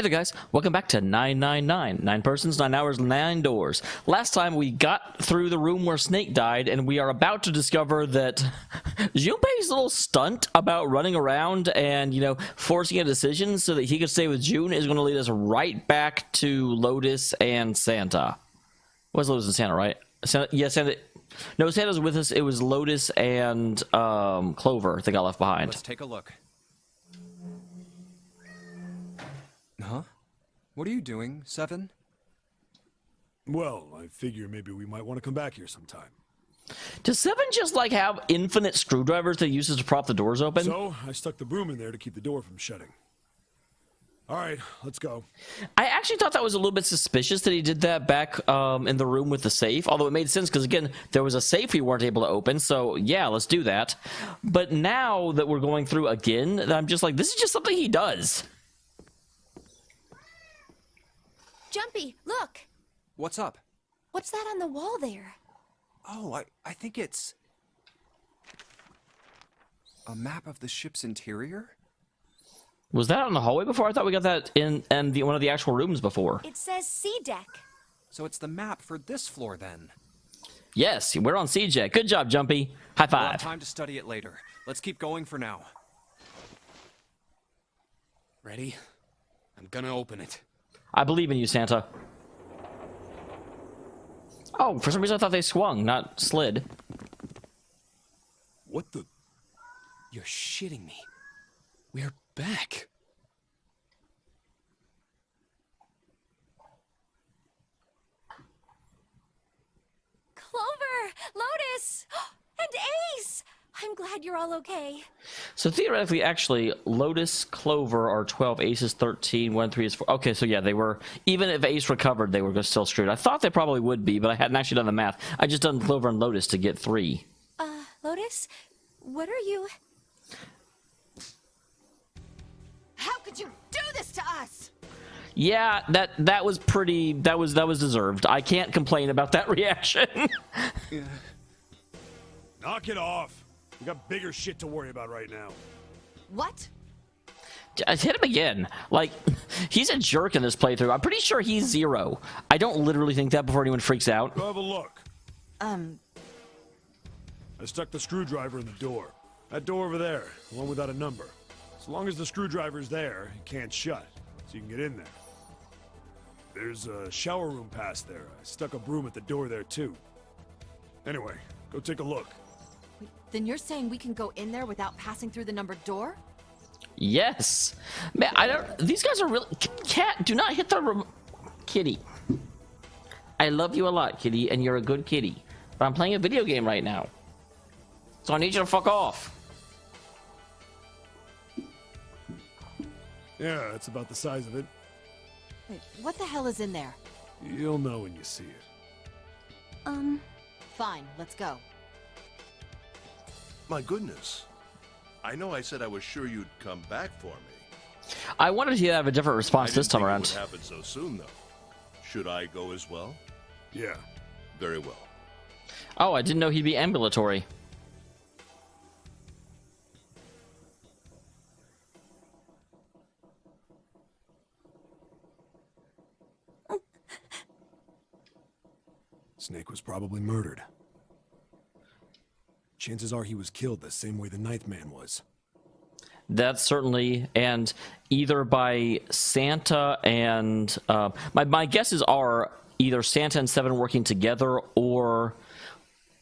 Hey there guys, welcome back to 999. 9 persons, 9 hours, 9 doors. Last time we got through the room where Snake died, and we are about to discover that Junpei's little stunt about running around and, you know, forcing a decision so that he could stay with June is going to lead us right back to Lotus and Santa. It was Lotus and Santa, right? Santa, yeah, Santa. No, Santa's with us. It was Lotus and Clover that got left behind. Let's take a look. Huh? What are you doing, Seven? Well, I figure maybe we might want to come back here sometime. Does Seven just like have infinite screwdrivers that he uses to prop the doors open? So, I stuck the broom in there to keep the door from shutting. Alright, let's go. I actually thought that was a little bit suspicious that he did that back in the room with the safe, although it made sense because, again, there was a safe we weren't able to open, so yeah, let's do that. But now that we're going through again, I'm just like, this is just something he does. Jumpy, look! What's up? What's that on the wall there? Oh, I think it's a map of the ship's interior? Was that on the hallway before? I thought we got that in one of the actual rooms before. It says C deck. So it's the map for this floor then. Yes, we're on CJ. Good job, Jumpy. High We'll have five. time to study it later. Let's keep going for now. Ready? I'm gonna open it. I believe in you, Santa. Oh, for some reason I thought they swung, not slid. What the? You're shitting me. We're back. Clover! Lotus! And Ace! I'm glad you're all okay. So theoretically, actually, Lotus, Clover are 12, Ace is 13, 1, 3 is 4. Okay, so yeah, they were, even if Ace recovered, they were still screwed. I thought they probably would be, but I hadn't actually done the math. I just done Clover and Lotus to get 3. Lotus? What are you... How could you do this to us? Yeah, that was pretty, that was deserved. I can't complain about that reaction. Yeah. Knock it off! We got bigger shit to worry about right now. What? I hit him again. Like, he's a jerk in this playthrough. I'm pretty sure he's 0. I don't literally think that before anyone freaks out. Go have a look. I stuck the screwdriver in the door. That door over there, the one without a number. As long as the screwdriver's there, it can't shut, so you can get in there. There's a shower room past there. I stuck a broom at the door there too. Anyway, go take a look. Then you're saying we can go in there without passing through the numbered door? Yes. Man, I don't, these guys are really, Cat, do not hit the kitty. I love you a lot, kitty, and you're a good kitty. But I'm playing a video game right now. So I need you to fuck off. Yeah, that's about the size of it. Wait, what the hell is in there? You'll know when you see it. Fine, let's go. My goodness. I know I said I was sure you'd come back for me. I wanted to have a different response this time around. It would happen so soon, though. Should I go as well? Yeah. Very well. Oh, I didn't know he'd be ambulatory. Snake was probably murdered. Chances are he was killed the same way the Ninth Man was. That's certainly, and either by Santa and my guesses are either Santa and Seven working together, or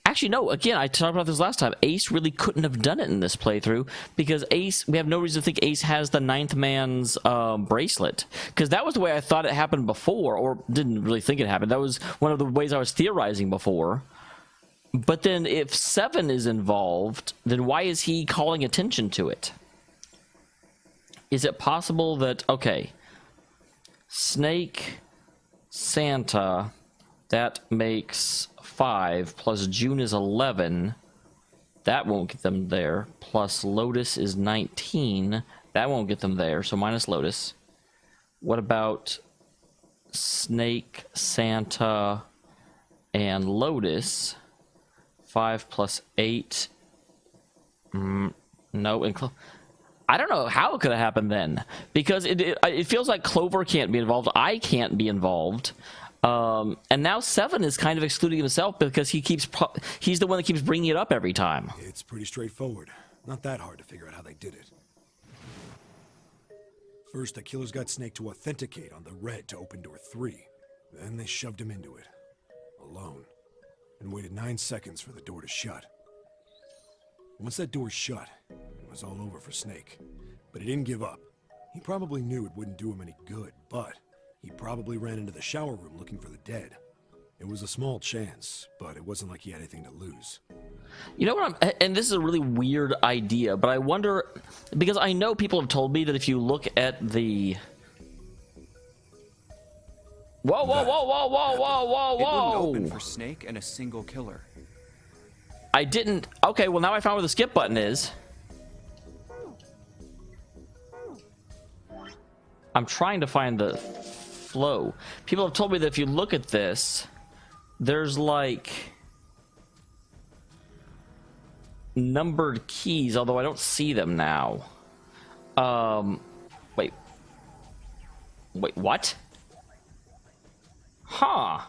actually no. Again, I talked about this last time. Ace really couldn't have done it in this playthrough because Ace. We have no reason to think Ace has the Ninth Man's bracelet, because that was the way I thought it happened before, or didn't really think it happened. That was one of the ways I was theorizing before. But then if Seven is involved, then why is he calling attention to it? Is it possible that, okay, Snake, Santa, that makes 5, plus June is 11, that won't get them there, plus Lotus is 19, that won't get them there, so minus Lotus. What about Snake, Santa, and Lotus? 5 plus 8. No, I don't know how it could have happened then, because it feels like Clover can't be involved. I can't be involved. And now Seven is kind of excluding himself because he's the one that keeps bringing it up every time. It's pretty straightforward. Not that hard to figure out how they did it. First, the killers got Snake to authenticate on the red to open door 3. Then they shoved him into it. Alone. And waited 9 seconds for the door to shut. Once that door shut, it was all over for Snake. But he didn't give up. He probably knew it wouldn't do him any good, but he probably ran into the shower room looking for the dead. It was a small chance, but it wasn't like he had anything to lose. You know what and this is a really weird idea, but I wonder, because I know people have told me that if you look at the... Whoa, whoa, whoa, whoa, whoa, whoa, whoa, It wouldn't whoa! open for Snake and a single killer. I didn't... Okay, well now I found where the skip button is. I'm trying to find the flow. People have told me that if you look at this, there's like numbered keys, although I don't see them now. Wait, what? Huh.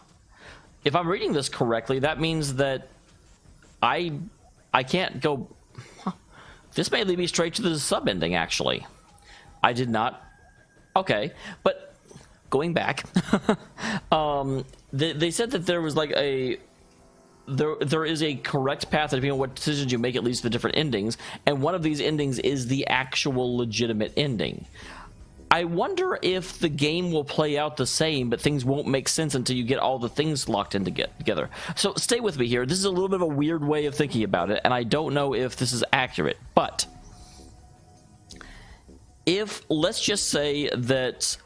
If I'm reading this correctly, that means that I can't go... Huh. This may lead me straight to the sub-ending, actually. I did not... Okay, but going back, they said that there was like there is a correct path depending on what decisions you make. It leads to the different endings, and one of these endings is the actual legitimate ending. I wonder if the game will play out the same, but things won't make sense until you get all the things locked in together. So stay with me here. This is a little bit of a weird way of thinking about it, and I don't know if this is accurate, but if, let's just say that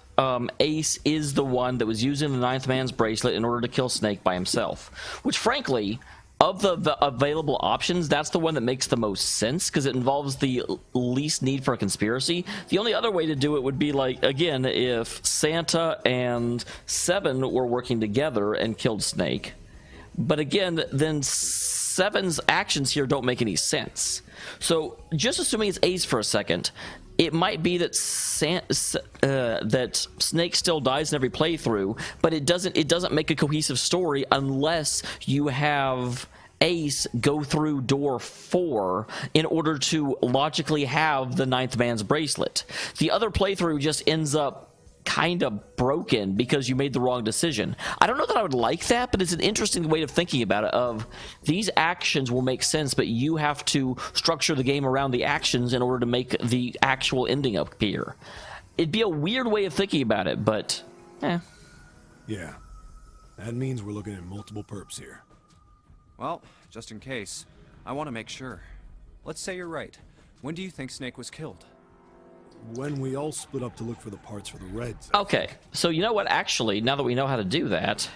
Ace is the one that was using the Ninth Man's bracelet in order to kill Snake by himself, which frankly, of the available options, that's the one that makes the most sense because it involves the least need for a conspiracy. The only other way to do it would be like, again, if Santa and Seven were working together and killed Snake. But again, then Seven's actions here don't make any sense. So just assuming it's Ace for a second, it might be that that Snake still dies in every playthrough, but it doesn't make a cohesive story unless you have Ace go through door 4 in order to logically have the Ninth Man's bracelet. The other playthrough just ends up kind of broken because you made the wrong decision. I don't know that I would like that, but it's an interesting way of thinking about it, of these actions will make sense, but you have to structure the game around the actions in order to make the actual ending appear. It'd be a weird way of thinking about it, but Yeah. That means we're looking at multiple perps here. Well, just in case, I want to make sure. Let's say you're right. When do you think Snake was killed? When we all split up to look for the parts for the Reds. Okay, so you know what, actually, now that we know how to do that,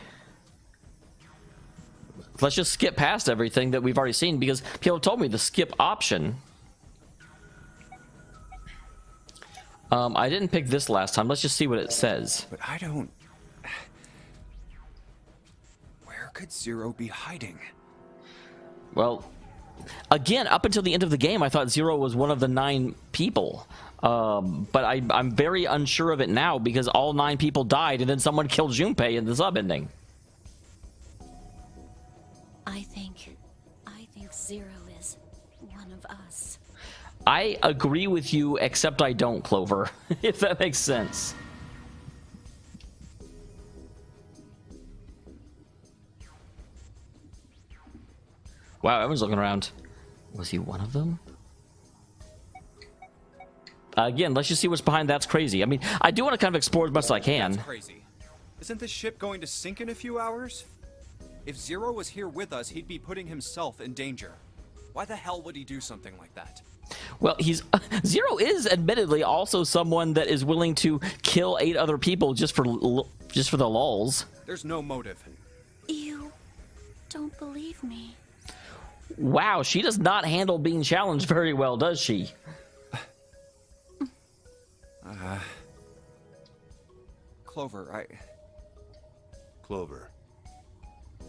let's just skip past everything that we've already seen, because people told me the skip option. I didn't pick this last time. Let's just see what it says. But I don't... Where could Zero be hiding? Well, again, up until the end of the game, I thought Zero was one of the 9 people. But I'm very unsure of it now because all 9 people died and then someone killed Junpei in the sub-ending. I think Zero is one of us. I agree with you, except I don't, Clover, if that makes sense. Wow, everyone's looking around. Was he one of them? Again, let's just see what's behind That's Crazy. I mean, I do want to kind of explore as much as I can. That's crazy. Isn't this ship going to sink in a few hours? If Zero was here with us, he'd be putting himself in danger. Why the hell would he do something like that? Well, Zero is admittedly also someone that is willing to kill 8 other people just for the lulz. There's no motive. You don't believe me. Wow, she does not handle being challenged very well, does she? Clover, Clover,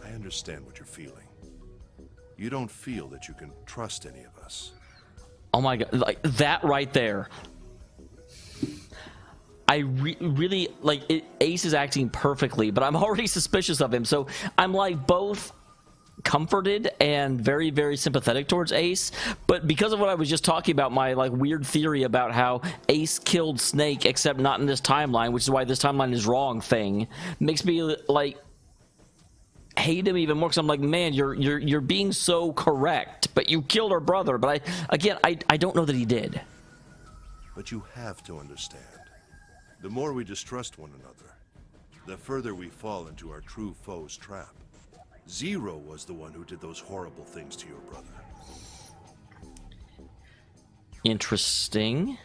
I understand what you're feeling. You don't feel that you can trust any of us. Oh my god, like that right there. I really like it. Ace is acting perfectly, but I'm already suspicious of him. So I'm like both comforted and very, very sympathetic towards Ace. But because of what I was just talking about, my like weird theory about how Ace killed Snake, except not in this timeline, which is why this timeline is wrong thing, makes me like hate him even more. Because I'm like, man, you're being so correct, but you killed her brother. But I don't know that he did. But you have to understand. The more we distrust one another, the further we fall into our true foe's trap. Zero was the one who did those horrible things to your brother. Interesting.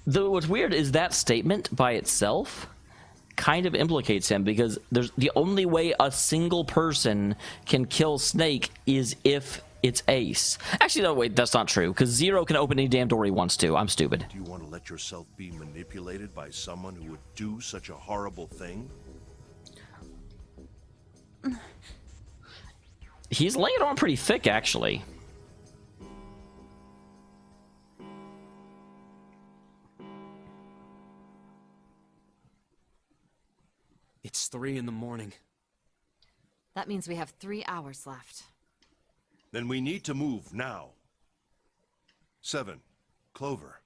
Though what's weird is that statement by itself kind of implicates him, because there's the only way a single person can kill Snake is if it's Ace. Actually, no, wait, that's not true, because Zero can open any damn door he wants to. I'm stupid. Do you want to let yourself be manipulated by someone who would do such a horrible thing? He's laying it on pretty thick, actually. It's 3 in the morning. That means we have 3 hours left. Then we need to move now. 7. Clover,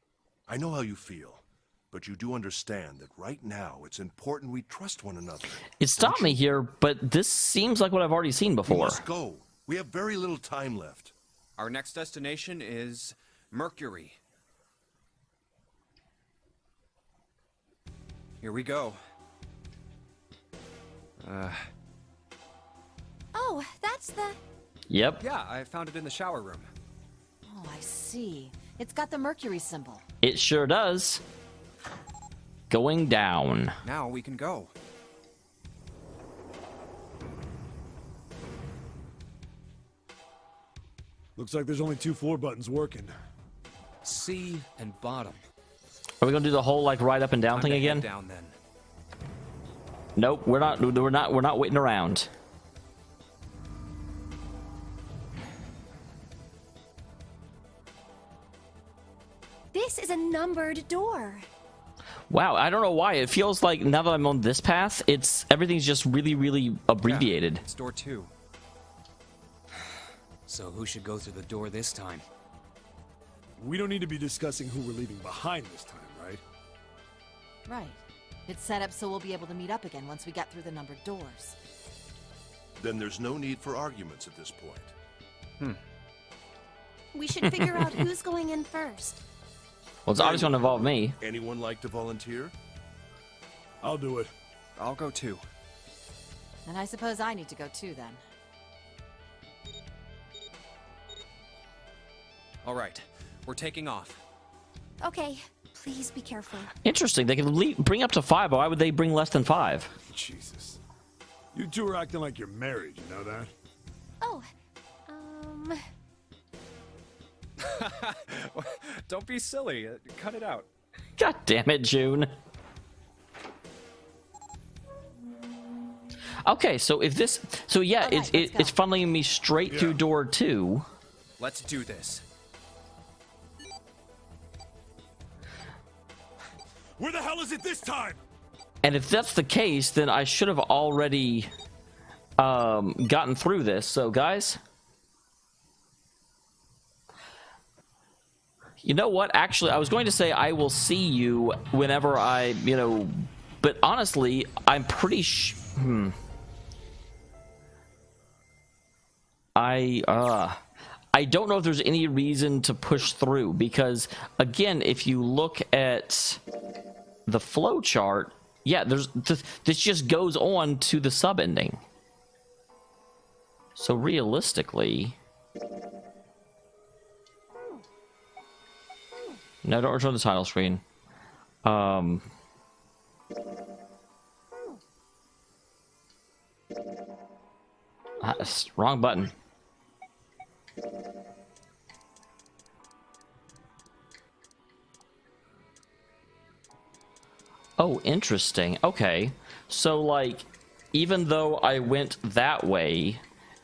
I know how you feel, but you do understand that right now it's important we trust one another. It stopped me here, but this seems like what I've already seen We before. must go. We have very little time left. Our next destination is Mercury. Here we go. Oh, that's the... Yep, Yeah, I found it in the shower room. Oh, I see. It's got the Mercury symbol. it sure does. Going down. Now we can go. Looks like there's only 2 floor buttons working. C and bottom. Are we gonna do the whole like right up and down Time thing to again? head down then. Nope, we're not waiting around. This is a numbered door. Wow, I don't know why. It feels like now that I'm on this path, everything's just really, really abbreviated. Yeah, it's door 2. So who should go through the door this time? We don't need to be discussing who we're leaving behind this time, right? Right. It's set up so we'll be able to meet up again once we get through the numbered doors. Then there's no need for arguments at this point. We should figure out who's going in first. Well, it's obviously gonna involve me. Anyone like to volunteer? I'll do it. I'll go too. And I suppose I need to go too then. All right, we're taking off. Okay, please be careful. Interesting. They can bring up to 5. Why would they bring less than 5? Jesus. You two are acting like you're married, you know that? Oh, Don't be silly. Cut it out. God damn it, June. Okay, so if this, so yeah, All right, it's let's go. funneling me straight through door 2. Let's do this. Where the hell is it this time? And if that's the case, then I should have already gotten through this. So, guys, you know what? Actually, I was going to say I will see you whenever I, but honestly, I'm pretty I don't know if there's any reason to push through, because again, if you look at the flow chart, yeah, this just goes on to the sub ending. So realistically, no, don't return the title screen. Wrong button. Oh, interesting. Okay. So, like, even though I went that way,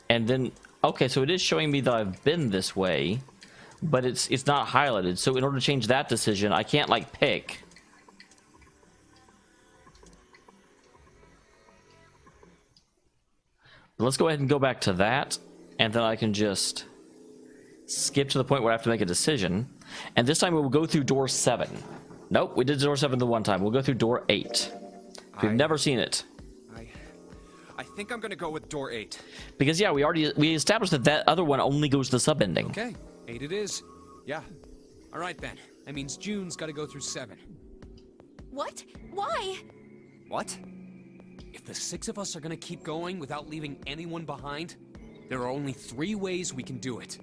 and then... Okay, so it is showing me that I've been this way, but it's not highlighted. So in order to change that decision, I can't like pick. Let's go ahead and go back to that, and then I can just skip to the point where I have to make a decision. And this time we will go through door 7. Nope, we did door 7 the one time. We'll go through door 8. We've never seen it. I think I'm gonna go with door 8. Because yeah, we established that that other one only goes to the sub ending. Okay, 8 it is. Yeah. All right then. That means June's got to go through 7. What? Why? What? If the 6 of us are gonna keep going without leaving anyone behind, there are only 3 ways we can do it.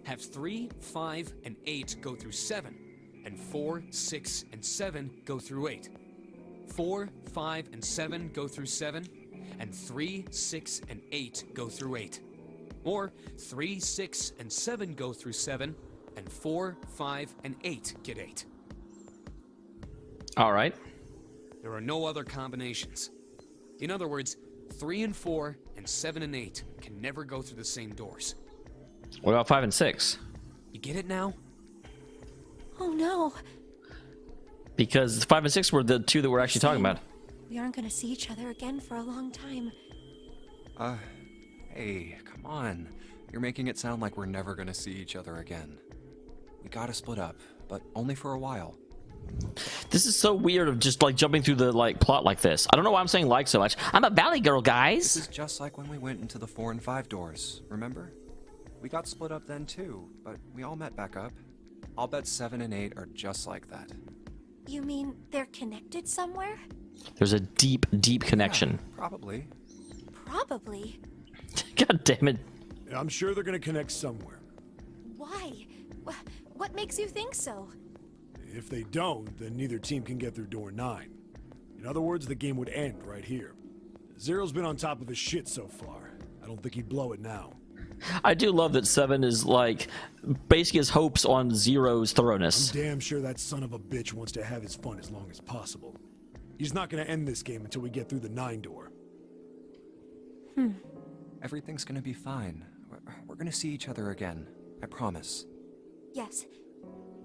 Have 3, 5, and 8 go through 7, and 4, 6, and 7 go through 8. 4, 5, and 7 go through 7, and 3, 6, and 8 go through 8. Or 3, 6, and 7 go through 7, and 4, 5, and 8 get 8. All right. There are no other combinations. In other words, 3 and 4 and 7 and 8 can never go through the same doors. What about 5 and 6? You get it now? Oh no. Because 5 and 6 were the 2 that we're actually talking about. We aren't gonna see each other again for a long time. Hey, come on. You're making it sound like we're never gonna see each other again. We gotta split up, but only for a while. This is so weird of just like jumping through the like plot like this. I don't know why I'm saying like so much. I'm a valley girl, guys. This is just like when we went into the 4 and 5 doors, remember? We got split up then too, but we all met back up. I'll bet 7 and 8 are just like that. You mean they're connected somewhere? There's a deep, deep connection. Yeah, probably. Probably. God damn it. I'm sure they're gonna connect somewhere. Why? What makes you think so? If they don't, then neither team can get through door 9. In other words, the game would end right here. Zero's been on top of his shit so far. I don't think he'd blow it now. I do love that 7 is like basing his hopes on Zero's thoroughness. I'm damn sure that son of a bitch wants to have his fun as long as possible. He's not gonna end this game until we get through the 9 door. Everything's gonna be fine. We're gonna see each other again. I promise. Yes.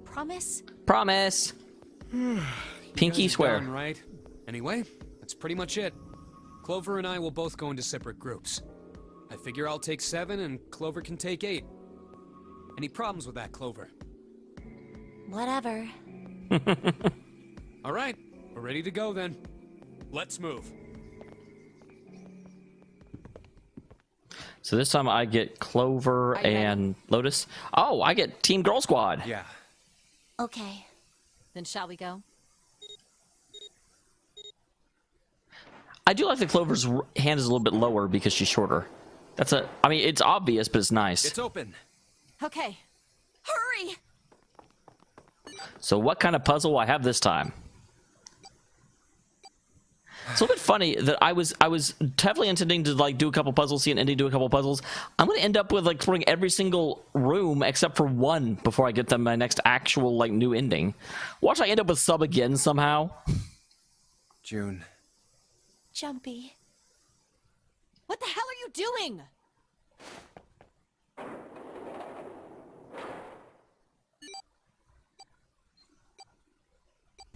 Promise? Promise. Pinky swear. Done, right? Anyway, that's pretty much it. Clover and I will both go into separate groups. I figure I'll take 7 and Clover can take 8. Any problems with that, Clover? Whatever. All right, we're ready to go then. Let's move. So this time I get Clover and Lotus. Oh, I get Team Girl Squad. Yeah. Okay. Then shall we go? I do like that Clover's hand is a little bit lower because she's shorter. I mean, it's obvious, but it's nice. It's open. Okay. Hurry! So what kind of puzzle will I have this time? It's a little bit funny that I was heavily intending to like do a couple puzzles, see an ending, do a couple puzzles. I'm gonna end up with like exploring every single room except for one before I get to my next actual like new ending. Watch I end up with sub again somehow. June. Jumpy. What the hell are you doing?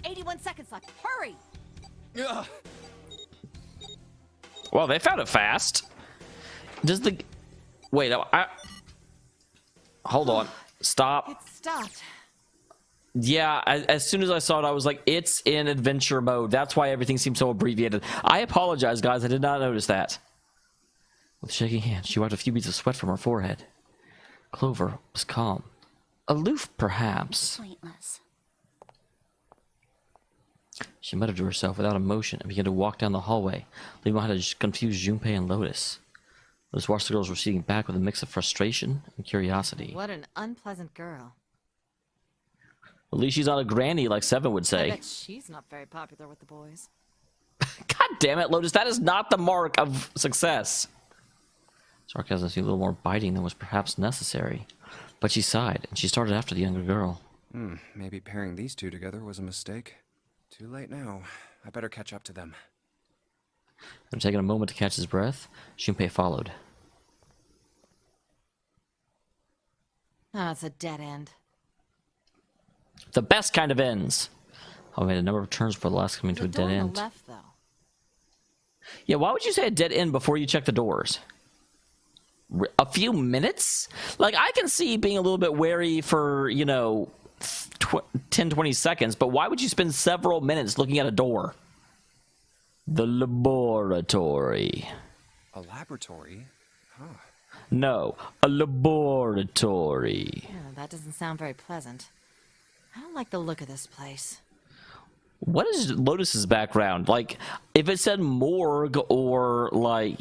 "81 seconds left. Hurry!" Ugh. Well, they found it fast. Does the wait? Hold on. Stop. It stopped. Yeah, as soon as I saw it, I was like, it's in adventure mode. That's why everything seems so abbreviated. I apologize, guys. I did not notice that. With shaking hands, she wiped a few beads of sweat from her forehead. Clover was calm. Aloof, perhaps. Pointless. She muttered to herself without emotion and began to walk down the hallway, leaving behind a confused Junpei and Lotus. Lotus watched the girls receding back with a mix of frustration and curiosity. What an unpleasant girl. At least she's not a granny like Seven would I say. bet she's not very popular with the boys. God damn it, Lotus, that is not the mark of success. Sarcasm seemed a little more biting than was perhaps necessary, but she sighed, and she started after the younger girl. Maybe pairing these two together was a mistake. Too late now. I better catch up to them. After taking a moment to catch his breath, Junpei followed. Oh, it's a dead end. The best kind of ends. Oh, wait, a number of turns before the last coming to a The door dead on end. the left, though. Yeah, why would you say a dead end before you check the doors? A few minutes? Like, I can see being a little bit wary for, 10, 20 seconds, but why would you spend several minutes looking at a door? The laboratory. A laboratory? Huh. No, a laboratory. Yeah, that doesn't sound very pleasant. I don't like the look of this place. What is Lotus's background? Like, if it said morgue or, like,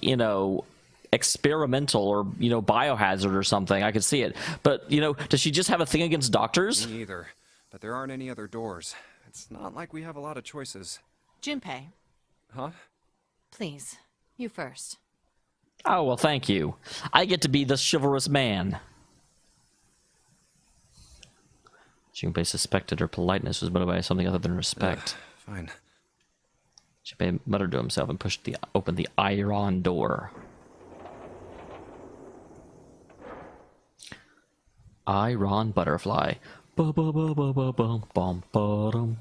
experimental or, biohazard or something, I could see it. But, does she just have a thing against doctors? Me either. But there aren't any other doors. It's not like we have a lot of choices. Junpei, Huh? please, you first. Oh, well, thank you. I get to be the chivalrous man. Junpei suspected her politeness was motivated by something other than respect. Fine. Junpei muttered to himself and opened the iron door. Iron butterfly. Ba-ba-ba-ba-ba-bum-bum-ba-dum.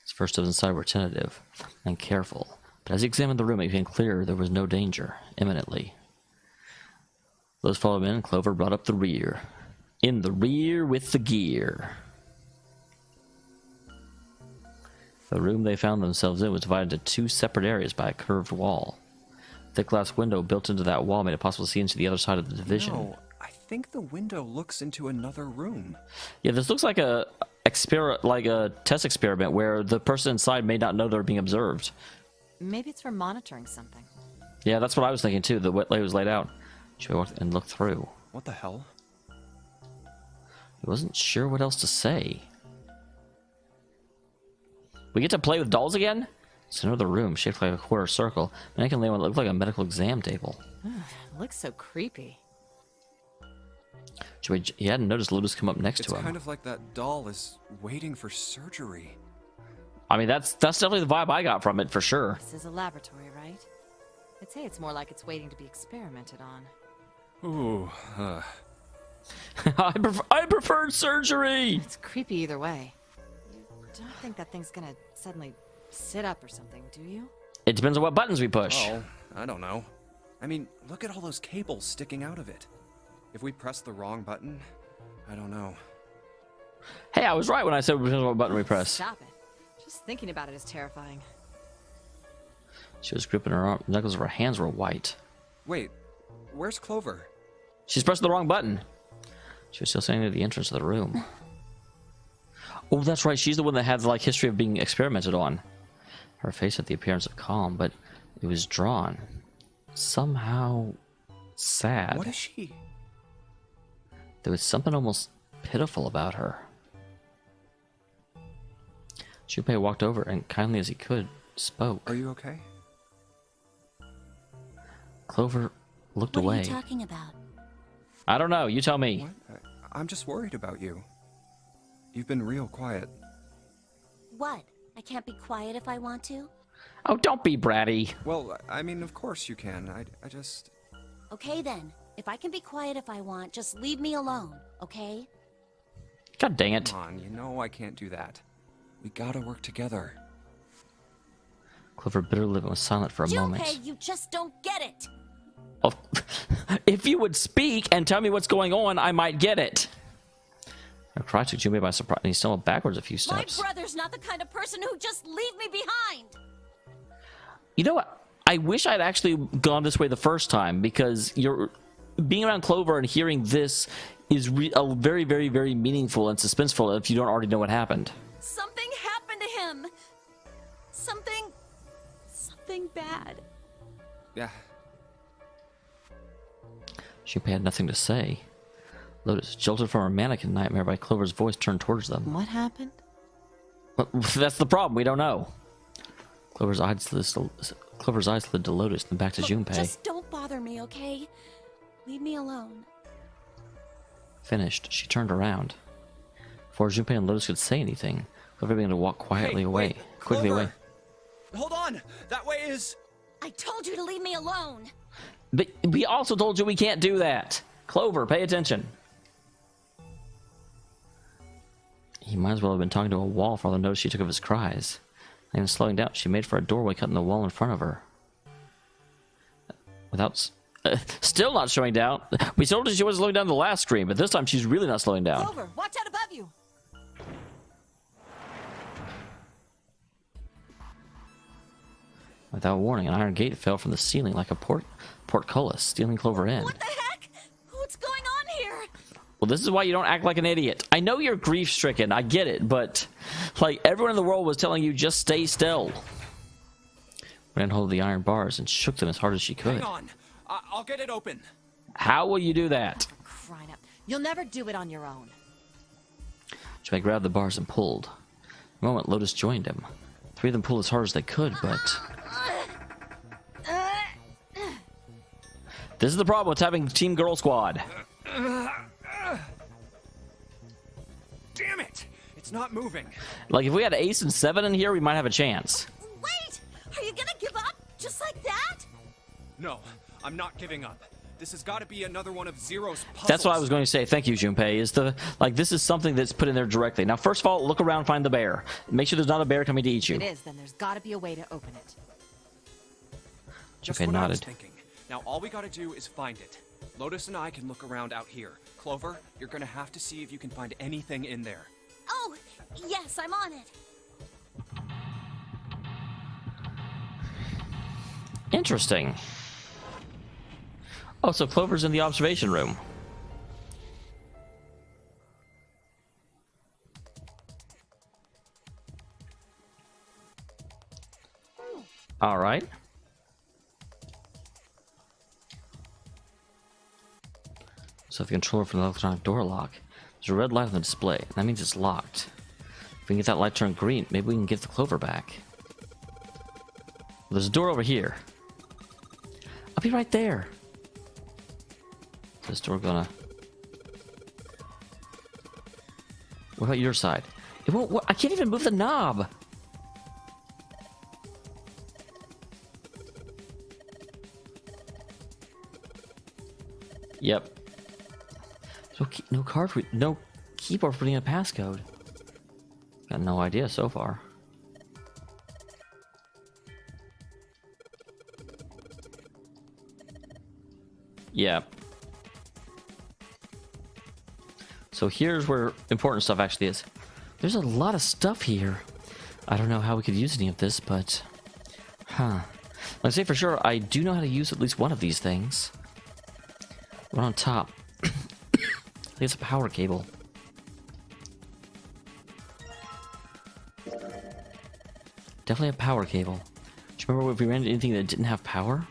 His first steps inside were tentative and careful, but as he examined the room, it became clear there was no danger imminently. Those followed him in, and Clover brought up the rear. In the rear with the gear. The room they found themselves in was divided into two separate areas by a curved wall. A thick glass window built into that wall made it possible to see into the other side of the division. No, I think the window looks into another room. Yeah, this looks like a test experiment where the person inside may not know they're being observed. Maybe it's for monitoring something. Yeah, that's what I was thinking too. The way it was laid out. Should we walk and look through? What the hell? He wasn't sure what else to say. We get to play with dolls again? It's another room shaped like a quarter circle. Mannequin lay on what looked like a medical exam table. It looks so creepy. He hadn't noticed Lotus come up next It's to him. kind of like that doll is waiting for surgery. I mean, that's definitely the vibe I got from it, for sure. This is a laboratory, right? I'd say it's more like it's waiting to be experimented on. Ooh, I preferred surgery! It's creepy either way. You don't think that thing's gonna suddenly sit up or something, do you? It depends on what buttons we push. oh, I don't know. I mean, look at all those cables sticking out of it. If we press the wrong button, I don't know. Hey, I was right when I said it depends on what button we press. Stop it. Just thinking about it is terrifying. She was gripping her arm. The knuckles of her hands were white. Wait, where's Clover? She's pressed the wrong button. She was still standing at the entrance of the room. Oh, that's right. She's the one that had the history of being experimented on. Her face had the appearance of calm, but it was drawn somehow sad. What is she? There was something almost pitiful about her. Junpei walked over and, kindly as he could, spoke. Are you okay? Clover looked What away. are you talking about? I don't know. You tell me. What? I'm just worried about you. You've been real quiet. What? I can't be quiet if I want to? Oh, don't be bratty. Well, I mean, of course you can. I just... Okay then. If I can be quiet if I want, just leave me alone, okay? God dang it. Come on, you know I can't do that. We gotta work together. Clover bit her lip and was silent for a moment. Junpei, you just don't get it! Oh, if you would speak and tell me what's going on, I might get it. Her cry took Junpei by surprise, and he stumbled backwards a few steps. My brother's not the kind of person who'd just leave me behind! You know what? I wish I'd actually gone this way the first time, because being around Clover and hearing this is very, very, very meaningful and suspenseful if you don't already know what happened. Something happened to him! Something bad. Yeah. Junpei had nothing to say. Lotus, jolted from her mannequin nightmare by Clover's voice, turned towards them. What happened? Well, that's the problem. We don't know. Clover's eyes slid to Lotus and back to Look, Junpei. just don't bother me, okay? Leave me alone. Finished, she turned around. Before Junpei and Lotus could say anything, Clover began to walk quietly away. Quickly Clover! away. Hold on! That way is... I told you to leave me alone! But we also told you we can't do that. Clover, pay attention. He might as well have been talking to a wall for all the notice she took of his cries. Not even slowing down, she made for a doorway cut in the wall in front of her. Without... still not slowing down. We told her she wasn't slowing down the last scream, but this time she's really not slowing down. Clover, watch out above you! Without warning, an iron gate fell from the ceiling like a portcullis, stealing Clover in. What the heck? What's going on here? Well, this is why you don't act like an idiot. I know you're grief-stricken, I get it, but like everyone in the world was telling you, just stay still. Ran hold of the iron bars and shook them as hard as she could. Hang on. I'll get it open. How will you do that? Crying up. You'll never do it on your own. Jimmy grabbed the bars and pulled. In a moment, Lotus joined him. Three of them pulled as hard as they could, but... This is the problem with having Team Girl Squad. Damn it! It's not moving. Like, if we had Ace and 7 in here, we might have a chance. Wait! Are you gonna give up? Just like that? No, I'm not giving up. This has got to be another one of Zero's puzzles. That's what I was going to say. Thank you, Junpei. Is the this is something that's put in there directly. Now, first of all, look around, find the bear. Make sure there's not a bear coming to eat you. If it is, then there's gotta be a way to open it. Just Junpei what I was nodded. thinking. Now all we gotta do is find it. Lotus and I can look around out here. Clover, you're gonna have to see if you can find anything in there. Oh, yes, I'm on it. Interesting. Oh, so Clover's in the observation room. All right. So the controller for the electronic door lock. There's a red light on the display. That means it's locked. If we can get that light turned green, maybe we can get the Clover back. Well, there's a door over here. I'll be right there. Is this door gonna... What about your side? It won't work. I can't even move the knob. Yep. No card for, no keyboard for putting in a passcode. Got no idea so far. Yeah. So here's where important stuff actually is. There's a lot of stuff here. I don't know how we could use any of this, but... Huh. I'd say for sure, I do know how to use at least one of these things. One on top. I think it's a power cable. Definitely a power cable. Do you remember if we ran into anything that didn't have power?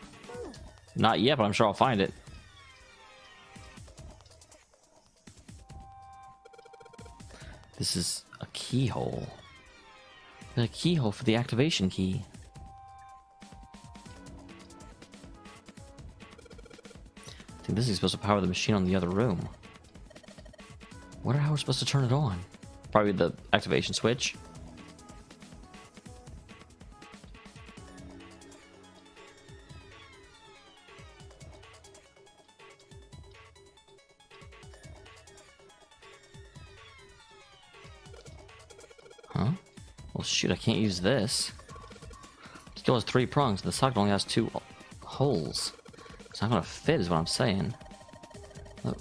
Not yet, but I'm sure I'll find it. This is a keyhole. There's a keyhole for the activation key. I think this is supposed to power the machine on the other room. Wonder how we're supposed to turn it on. Probably the activation switch. Huh? Well, shoot, I can't use this. It still has 3 prongs, and the socket only has 2 holes. It's not gonna fit, is what I'm saying.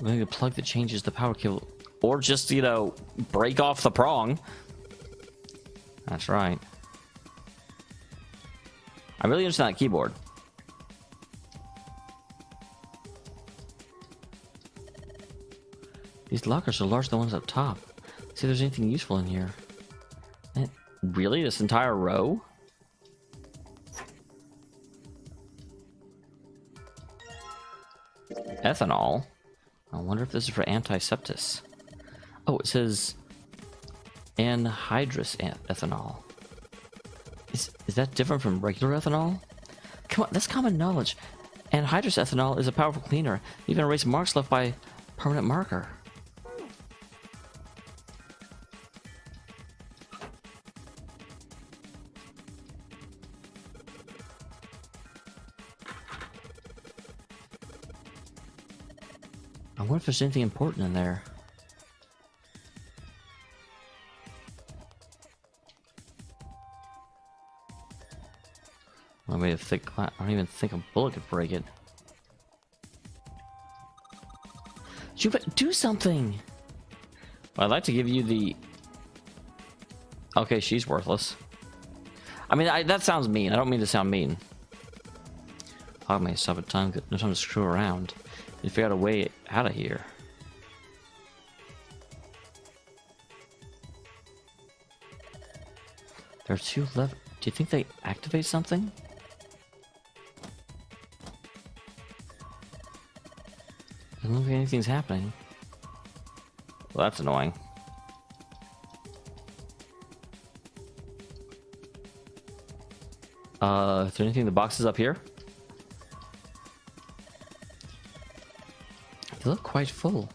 Maybe a plug that changes the power cable. Or just, you know, break off the prong. That's right. I'm really interested in that keyboard. These lockers are larger than the ones up top. See if there's anything useful in here. Really? This entire row? Ethanol? I wonder if this is for antisepsis. Oh, it says anhydrous ethanol. Is that different from regular ethanol? Come on, that's common knowledge. Anhydrous ethanol is a powerful cleaner, even erase marks left by permanent marker. I wonder if there's anything important in there. I made a thick glass. I don't even think a bullet could break it. Do something! Well, I'd like to give you the... Okay, she's worthless. I mean, that sounds mean. I don't mean to sound mean. I may stop at time. No time to screw around. You figure out a way out of here. There are 2 levers. Do you think they activate something? Doesn't look like anything's happening. Well, that's annoying. Is there anything in the boxes up here? They look quite full.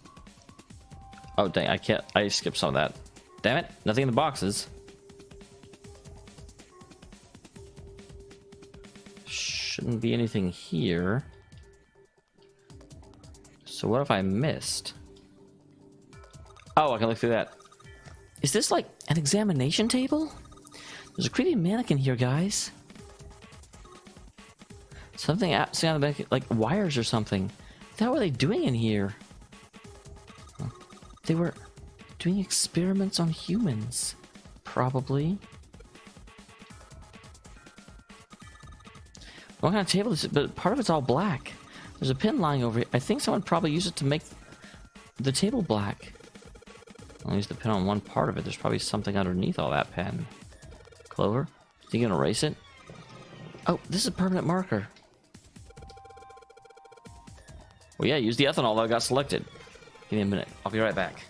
Oh, dang, I can't. I skipped some of that. Damn it, nothing in the boxes. Shouldn't be anything here. So what have I missed? Oh, I can look through that. Is this like an examination table? There's a creepy mannequin here, guys. Something out on the back, like wires or something. What were they doing in here? They were doing experiments on humans, probably. What kind of table is it? But part of it's all black. There's a pin lying over here. I think someone probably used it to make the table black. I'll use the pin on one part of it. There's probably something underneath all that pen. Clover, you gonna erase it? Oh, this is a permanent marker. Well, yeah, use the ethanol that got selected. Give me a minute. I'll be right back.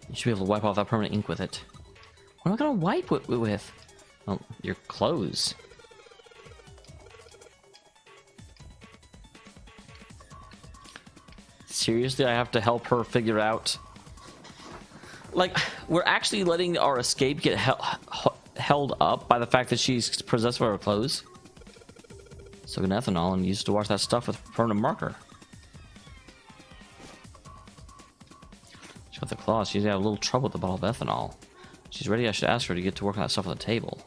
You should be able to wipe off that permanent ink with it. What am I gonna wipe it with? Well, your clothes. Seriously, I have to help her figure out... Like, we're actually letting our escape get held up by the fact that she's possessed by her clothes. So get ethanol and use it to wash that stuff with permanent marker. She's got the claws. She's got a little trouble with the bottle of ethanol. She's ready. I should ask her to get to work on that stuff on the table.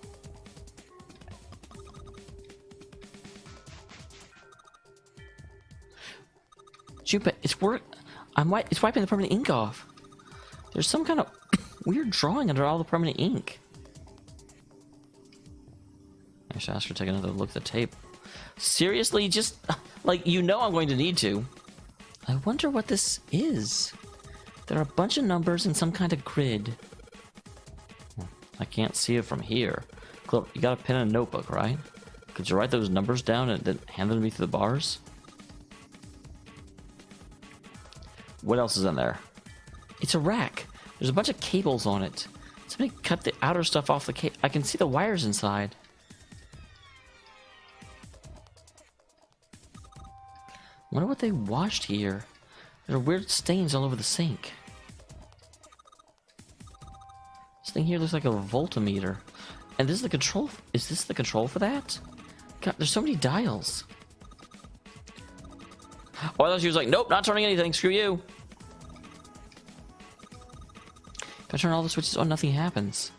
Shoot, but it's work. It's wiping the permanent ink off. There's some kind of weird drawing under all the permanent ink. I should ask her to take another look at the tape. Seriously, just like I'm going to need to. I wonder what this is. There are a bunch of numbers in some kind of grid. I can't see it from here. Clover, you got a pen and a notebook, right? Could you write those numbers down and then hand them to me through the bars? What else is in there? It's a rack. There's a bunch of cables on it. Somebody cut the outer stuff off the cable. I can see the wires inside. Wonder what they washed here. There are weird stains all over the sink. This thing here looks like a voltmeter. And this is the control. Is this the control for that? God, there's so many dials. Oh, I thought she was like, nope, not turning anything. Screw you. Gotta turn all the switches on, nothing happens.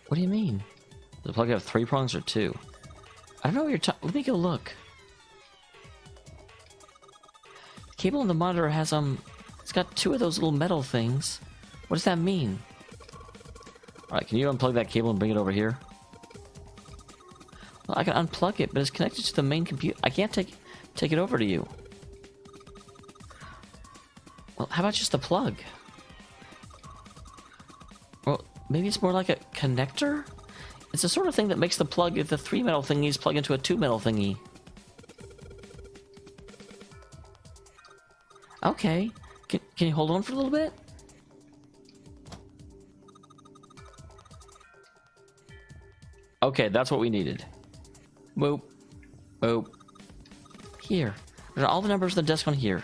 What do you mean? Does the plug have 3 prongs or 2? I don't know what you're talking. Let me go look. The cable on the monitor has, it's got 2 of those little metal things. What does that mean? Alright, can you unplug that cable and bring it over here? Well, I can unplug it, but it's connected to the main computer. I can't take it over to you. Well, how about just the plug? Well, maybe it's more like a connector? It's the sort of thing that makes the plug, if the 3 metal thingies plug into a 2 metal thingy. Okay. Can you hold on for a little bit? Okay, that's what we needed. Boop. Boop. Here. There are all the numbers on the desk on here.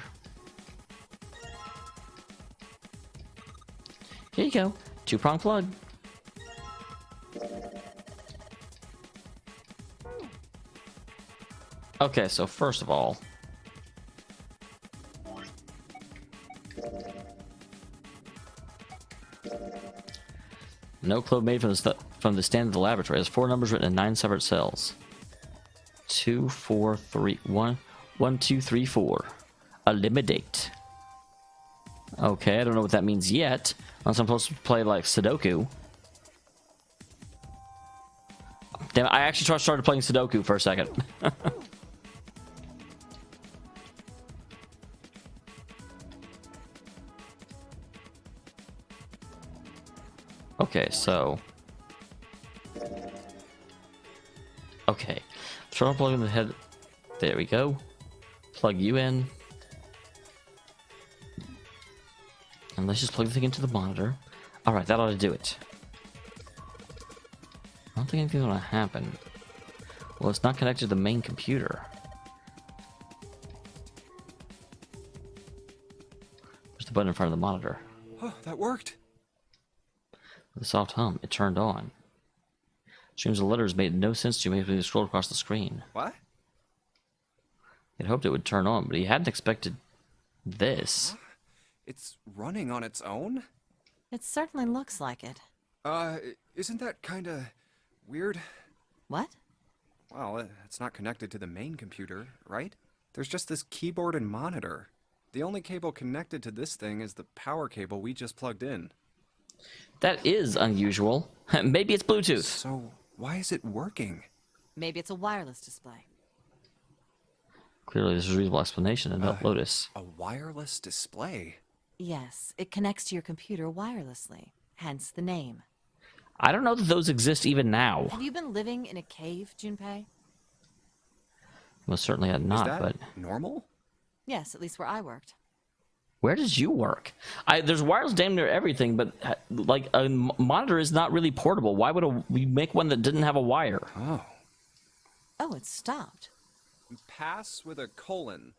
you go. Two-prong plug. Okay, so first of all, no code made from the stand of the laboratory. It has 4 numbers written in 9 separate cells. 2, 4, 3, 1, 1, 2, 3, 4. Eliminate. Okay, I don't know what that means yet. Unless I'm supposed to play like Sudoku. Damn, I actually started playing Sudoku for a second. Okay, so... Okay. Throw a plug in the head. There we go. Plug you in. And let's just plug the thing into the monitor. Alright, that ought to do it. I don't think anything's gonna happen. Well, it's not connected to the main computer. There's the button in front of the monitor. Oh, that worked. With a soft hum, it turned on. Streams of letters made no sense to me when he scrolled across the screen. What? He'd hoped it would turn on, but he hadn't expected this. It's running on its own? It certainly looks like it. Isn't that kinda weird? What? Well, it's not connected to the main computer, right? There's just this keyboard and monitor. The only cable connected to this thing is the power cable we just plugged in. That is unusual. Maybe it's Bluetooth. So, why is it working? Maybe it's a wireless display. Clearly, there's a reasonable explanation in Lotus. A wireless display? Yes, it connects to your computer wirelessly, hence the name. I don't know that those exist even now. Have you been living in a cave, Junpei? Most certainly had not, Is that but normal? Yes, at least where I worked. where does you work? There's wireless damn near everything, but like a monitor is not really portable. Why would we make one that didn't have a wire? Oh. Oh, it stopped. Pass with a colon.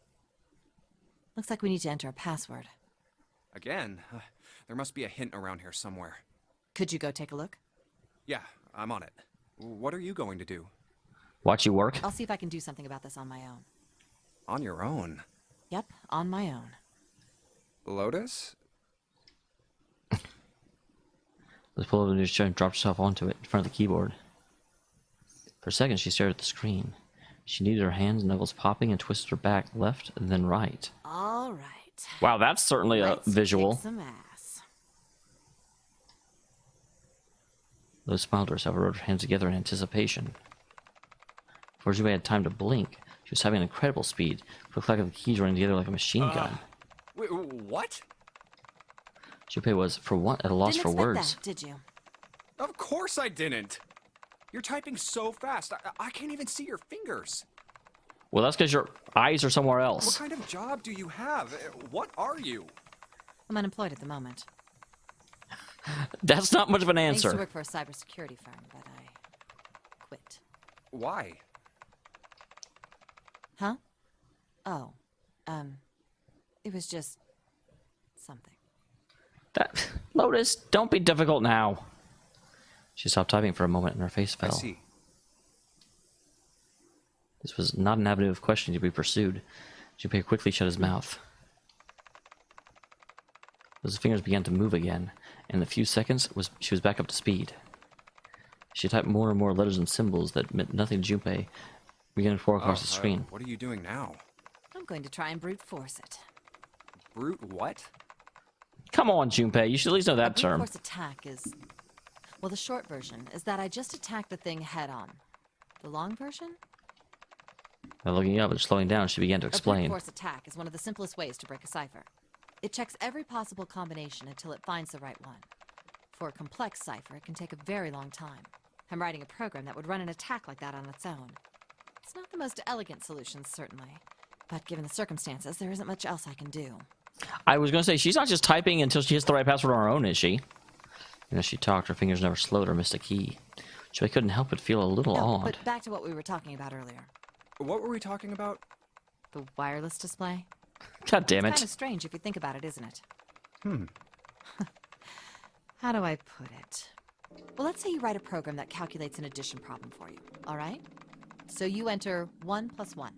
Looks like we need to enter a password. Again? There must be a hint around here somewhere. Could you go take a look? Yeah, I'm on it. What are you going to do? Watch you work? I'll see if I can do something about this on my own. On your own? Yep, on my own. Lotus? Let's pull over the news chair and drop herself onto it in front of the keyboard. For a second, she stared at the screen. She kneaded her hands, knuckles popping, and twisted her back left and then right. All right. Wow, that's certainly a Let's visual. kick some ass. Lotus smiled to herself and rubbed her hands together in anticipation. Before she had time to blink, she was having incredible speed. The click of the keys running together like a machine gun. Wait, what? Junpei was, for one, at a loss Didn't for expect words. that, did you? Of course I didn't! You're typing so fast, I can't even see your fingers. Well, that's because your eyes are somewhere What else. kind of job do you have? What are you? I'm unemployed at the moment. That's not much of an I used to answer. work for a cybersecurity firm, but I quit. Why? Huh? Oh, it was just something. Lotus, don't be difficult now. She stopped typing for a moment and her face I fell. see. This was not an avenue of questioning to be pursued. Junpei quickly shut his mouth. His fingers began to move again, and in a few seconds she was back up to speed. She typed more and more letters and symbols that meant nothing to Junpei, began to pour across the screen. What are you doing now? I'm going to try and brute force it. Brute what? Come on, Junpei, you should at least know A that brute term. force attack is... Well, the short version is that I just attack the thing head on. The long version? By looking up and slowing down, she began to A brute explain. force attack is one of the simplest ways to break a cipher. It checks every possible combination until it finds the right one. For a complex cipher, it can take a very long time. I'm writing a program that would run an attack like that on its own. It's not the most elegant solution, certainly. But given the circumstances, there isn't much else I can do. I was going to say, she's not just typing until she hits the right password on her own, is she? As she talked, her fingers never slowed or missed a key. Junpei couldn't help but feel a little No, awed. but back to what we were talking about earlier. What were we talking about? The wireless display? God damn Kind it. of strange if you think about it, isn't it? How do I put it? Well, let's say you write a program that calculates an addition problem for you, all right? So you enter 1 + 1.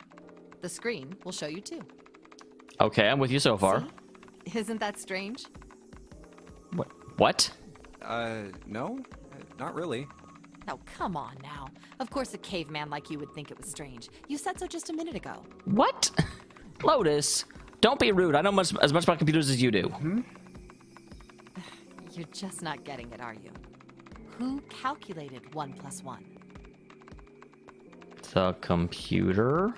The screen will show you 2. Okay, I'm with you so far. See? Isn't that strange? What? No? Not really. Oh, come on now. Of course a caveman like you would think it was strange. You said so just a minute ago. What? Lotus, don't be rude. I know as much about computers as you do. You're just not getting it, are you? Who calculated 1 + 1? The computer.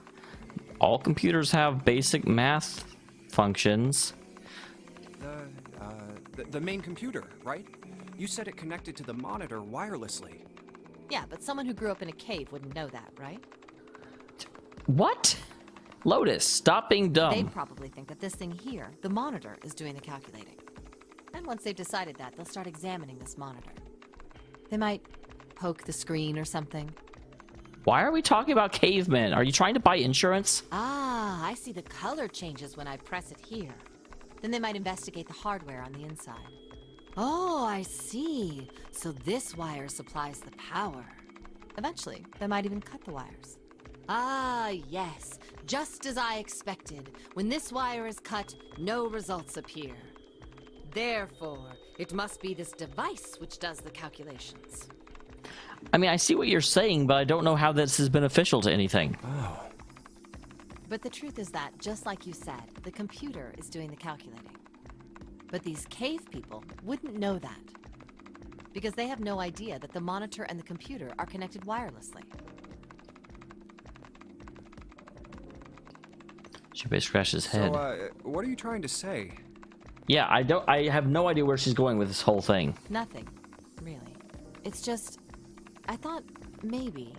All computers have basic math functions. The main computer, right? You said it connected to the monitor wirelessly. Yeah, but someone who grew up in a cave wouldn't know that, right? What? Lotus, stop being They dumb. probably think that this thing here, the monitor, is doing the calculating. And once they've decided that, they'll start examining this monitor. They might poke the screen or something. Why are we talking about cavemen? Are you trying to buy insurance? Ah, I see the color changes when I press it here. Then they might investigate the hardware on the inside. Oh, I see. So this wire supplies the power. Eventually, they might even cut the wires. Ah, yes. Just as I expected. When this wire is cut, no results appear. Therefore, it must be this device which does the calculations. I mean, I see what you're saying, but I don't know how this is beneficial to anything. But the truth is that, just like you said, the computer is doing the calculating. But these cave people wouldn't know that. Because they have no idea that the monitor and the computer are connected wirelessly. Shinpei scratched his head. So, what are you trying to say? Yeah, I have no idea where she's going with this whole thing. Nothing, really. It's just, I thought maybe.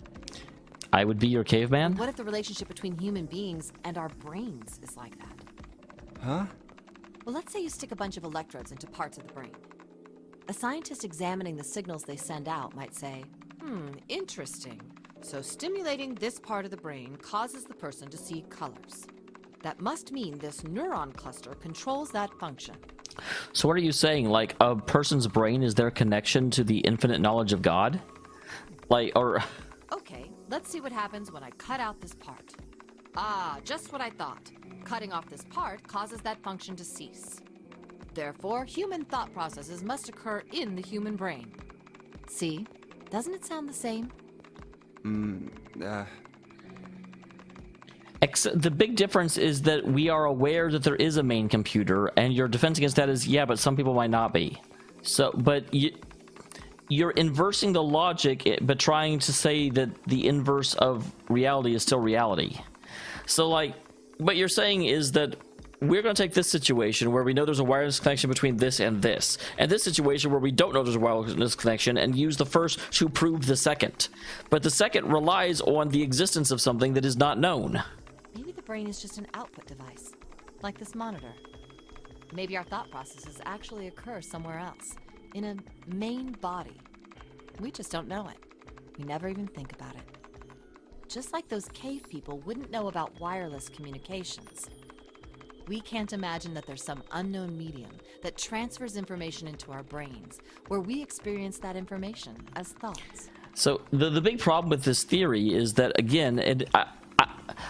I would be your caveman? What if the relationship between human beings and our brains is like that? Huh? Well, let's say you stick a bunch of electrodes into parts of the brain. A scientist examining the signals they send out might say, interesting. So stimulating this part of the brain causes the person to see colors. That must mean this neuron cluster controls that function. So what are you saying? Like, a person's brain is their connection to the infinite knowledge of God? Like, or... Okay, let's see what happens when I cut out this part. Ah, just what I thought. Cutting off this part causes that function to cease. Therefore, human thought processes must occur in the human brain. See? Doesn't it sound the same? The big difference is that we are aware that there is a main computer, and your defense against that is, yeah, but some people might not be. So, but you're inversing the logic, but trying to say that the inverse of reality is still reality. So, like, what you're saying is that we're going to take this situation where we know there's a wireless connection between this, and this situation where we don't know there's a wireless connection, and use the first to prove the second. But the second relies on the existence of something that is not known. Maybe the brain is just an output device, like this monitor. Maybe our thought processes actually occur somewhere else, in a main body. We just don't know it. We never even think about it. Just like those cave people wouldn't know about wireless communications. We can't imagine that there's some unknown medium that transfers information into our brains, where we experience that information as thoughts. So the big problem with this theory is that, again,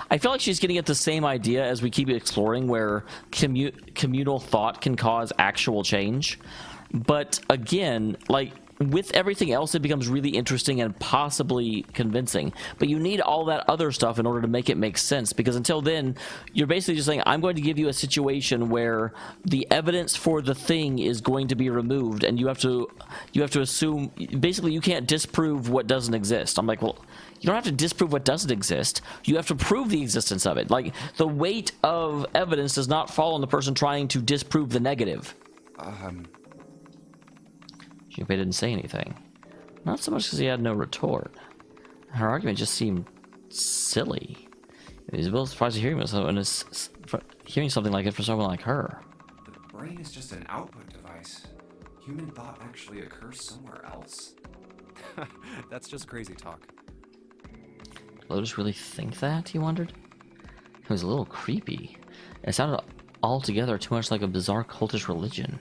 I feel like she's getting at the same idea as we keep exploring, where communal thought can cause actual change. But again, like, with everything else, it becomes really interesting and possibly convincing. But you need all that other stuff in order to make it make sense, because until then, you're basically just saying, I'm going to give you a situation where the evidence for the thing is going to be removed, and you have to assume, basically, you can't disprove what doesn't exist. I'm like, well, you don't have to disprove what doesn't exist. You have to prove the existence of it. Like, the weight of evidence does not fall on the person trying to disprove the negative. Junpei didn't say anything. Not so much because he had no retort. Her argument just seemed silly. He's a little surprised to hear hearing something like it for someone like her. The brain is just an output device. Human thought actually occurs somewhere else. That's just crazy talk. Did Lotus really think that, he wondered? It was a little creepy. It sounded altogether too much like a bizarre cultish religion.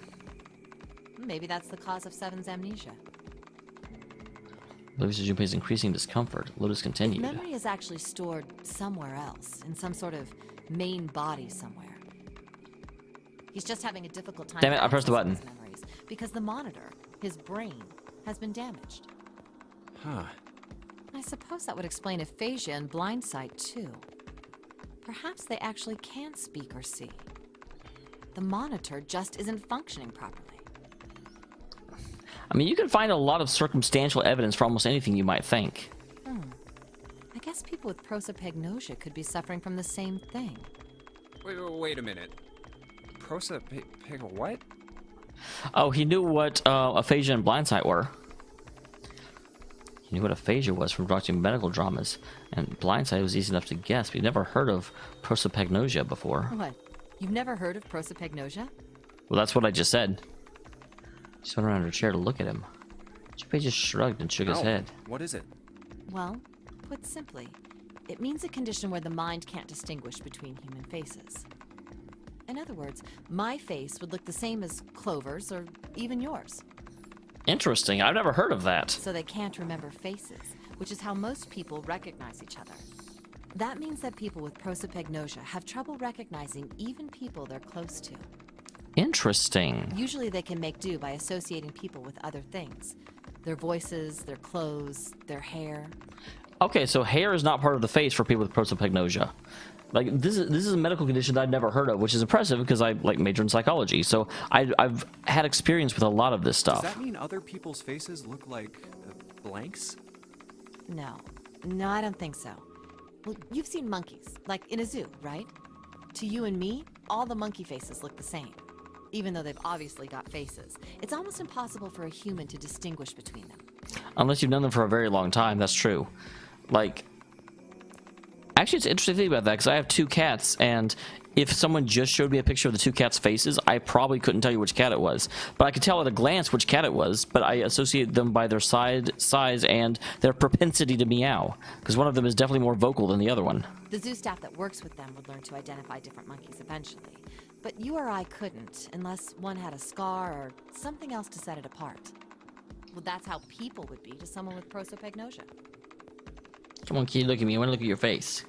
Maybe that's the cause of Seven's amnesia. Lotus Junpei's increasing discomfort. Lotus If continued. memory is actually stored somewhere else, in some sort of main body somewhere. He's just having a difficult time. Damn it, I pressed the accessing button. his memories because the monitor, his brain, has been damaged. Huh. I suppose that would explain aphasia and blindsight, too. Perhaps they actually can speak or see. The monitor just isn't functioning properly. I mean, you can find a lot of circumstantial evidence for almost anything you might think. I guess people with prosopagnosia could be suffering from the same thing. Wait a minute. What? Oh, he knew what aphasia and blindsight were. He knew what aphasia was from watching medical dramas, and blindsight was easy enough to guess, but he'd never heard of prosopagnosia before. What? You've never heard of prosopagnosia? Well, that's what I just said. She went around her chair to look at him. Junpei just shrugged and shook his head. What is it? Well, put simply, it means a condition where the mind can't distinguish between human faces. In other words, my face would look the same as Clover's or even yours. Interesting. I've never heard of that. So they can't remember faces, which is how most people recognize each other. That means that people with prosopagnosia have trouble recognizing even people they're close to. Interesting. Usually they can make do by associating people with other things. Their voices, their clothes, their hair. Okay, so hair is not part of the face for people with prosopagnosia. Like, this is a medical condition that I've never heard of, which is impressive because I major in psychology. So I've had experience with a lot of this stuff. Does that mean other people's faces look like blanks? No, I don't think so. Well, you've seen monkeys, like in a zoo, right? To you and me, all the monkey faces look the same, even though they've obviously got faces. It's almost impossible for a human to distinguish between them. Unless you've known them for a very long time, that's true. Like, actually, it's interesting to think about that because I have two cats, and if someone just showed me a picture of the two cats' faces, I probably couldn't tell you which cat it was. But I could tell at a glance which cat it was, but I associate them by their size and their propensity to meow, because one of them is definitely more vocal than the other one. The zoo staff that works with them would learn to identify different monkeys eventually. But you or I couldn't, unless one had a scar or something else to set it apart. Well, that's how people would be to someone with prosopagnosia. Come on, Kitty, look at me. I want to look at your face.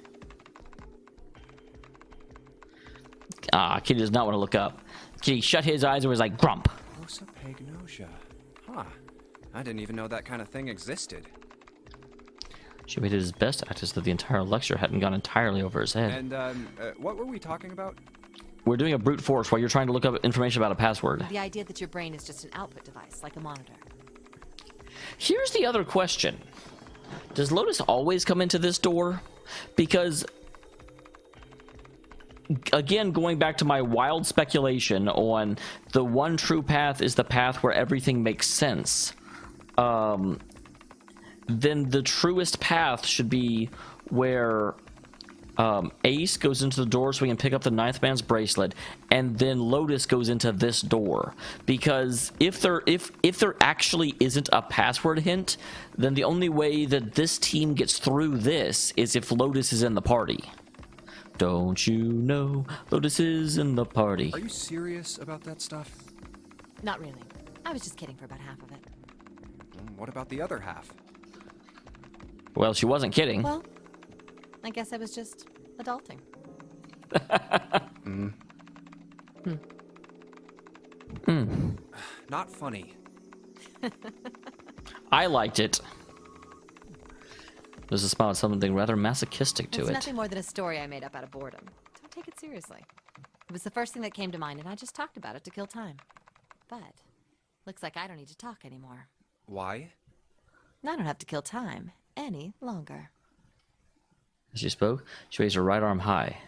Ah, Kitty does not want to look up. Kitty shut his eyes and was like, grump. Prosopagnosia. Huh. I didn't even know that kind of thing existed. She made his best act as though the entire lecture hadn't gone entirely over his head. And, what were we talking about? We're doing a brute force while you're trying to look up information about a password. The idea that your brain is just an output device, like a monitor. Here's the other question. Does Lotus always come into this door? Because, again, going back to my wild speculation on the one true path is the path where everything makes sense, then the truest path should be where Ace goes into the door so we can pick up the ninth man's bracelet, and then Lotus goes into this door. Because if there actually isn't a password hint, then the only way that this team gets through this is if Lotus is in the party. Don't you know Lotus is in the party? Are you serious about that stuff? Not really. I was just kidding for about half of it. What about the other half? Well, she wasn't kidding. Well, I guess I was just adulting. Not funny. I liked it. There's a smile, something rather masochistic to It's it. nothing more than a story I made up out of boredom. Don't take it seriously. It was the first thing that came to mind, and I just talked about it to kill time. But looks like I don't need to talk anymore. Why? I don't have to kill time any longer. As she spoke, she raised her right arm high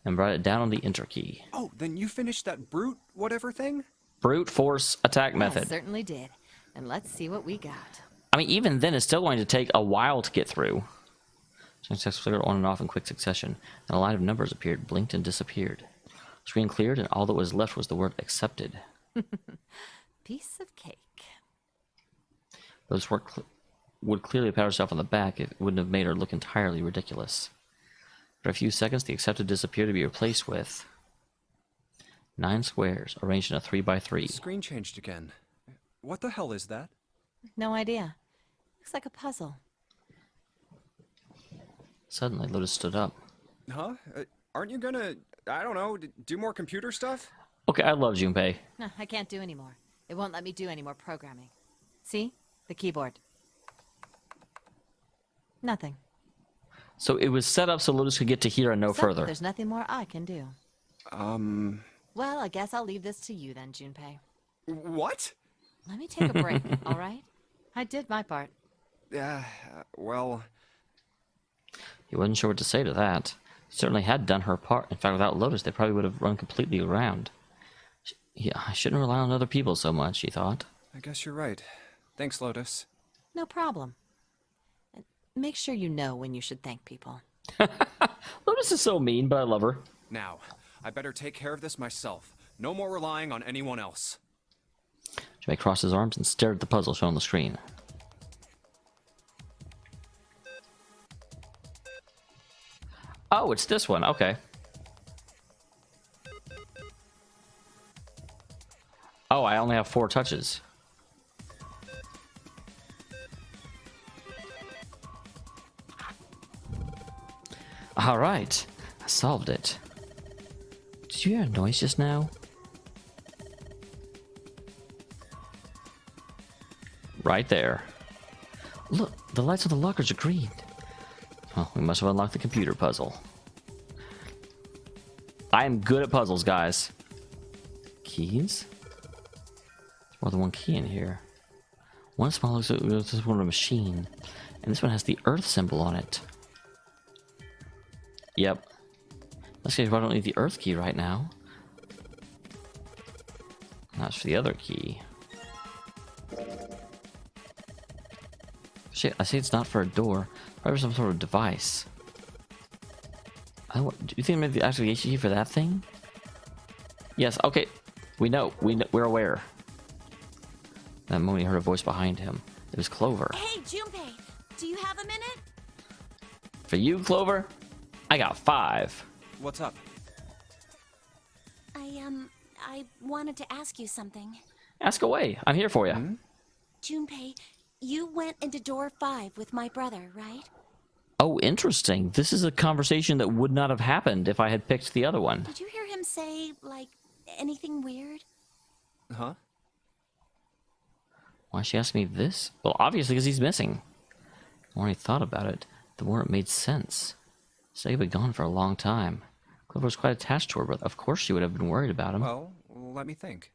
and brought it down on the enter key. Oh, then you finished that brute whatever thing? Brute force attack I method. certainly did. And let's see what we got. I mean, even then, it's still going to take a while to get through. Text flickered on and off in quick succession, and a line of numbers appeared, blinked, and disappeared. Screen cleared, and all that was left was the word accepted. Piece of cake. Those would clearly pat herself on the back if it wouldn't have made her look entirely ridiculous. For a few seconds, the accepted disappeared to be replaced with 9 squares arranged in a 3x3. Screen changed again. What the hell is that? No idea. Looks like a puzzle. Suddenly, Lotus stood up. Huh? Aren't you gonna, I don't know, do more computer stuff? Okay, I love Junpei. No, I can't do anymore. It won't let me do any more programming. See? The keyboard. Nothing. So it was set up so Lotus could get to here and no So, further. there's nothing more I can do. Well, I guess I'll leave this to you then, Junpei. What? Let me take a break, all right? I did my part. Well, He wasn't sure what to say to that. She certainly had done her part. In fact, without Lotus, they probably would have run completely around. Yeah, I shouldn't rely on other people so much, he thought. I guess you're right. Thanks, Lotus. No problem. And make sure you know when you should thank people. Lotus is so mean, but I love her. Now, I better take care of this myself. No more relying on anyone else. Junpei crossed his arms and stared at the puzzle shown on the screen. Oh, it's this one. Okay. Oh, I only have 4 touches. All right. I solved it. Did you hear a noise just now? Right there. Look, the lights on the lockers are green. Well, we must have unlocked the computer puzzle. I am good at puzzles, guys. Keys? There's more than one key in here. One small looks like this one a machine, and this one has the Earth symbol on it. Yep. Let's see if I don't need the Earth key right now. That's for the other key. Shit, I say it's not for a door. Probably some sort of device. Do you think maybe the activation key for that thing? Yes, okay. We know. We're aware. That moment he heard a voice behind him. It was Clover. Hey, Junpei, do you have a minute? For you, Clover, I got 5. What's up? I wanted to ask you something. Ask away. I'm here for you. Hmm? Junpei, you went into door 5 with my brother, right? Oh, interesting. This is a conversation that would not have happened if I had picked the other one. Did you hear him say, like, anything weird? Huh? Why she asked me this? Well, obviously because he's missing. The more I thought about it, the more it made sense. So he'd been gone for a long time. Clover was quite attached to her, but of course she would have been worried about him. Well, let me think.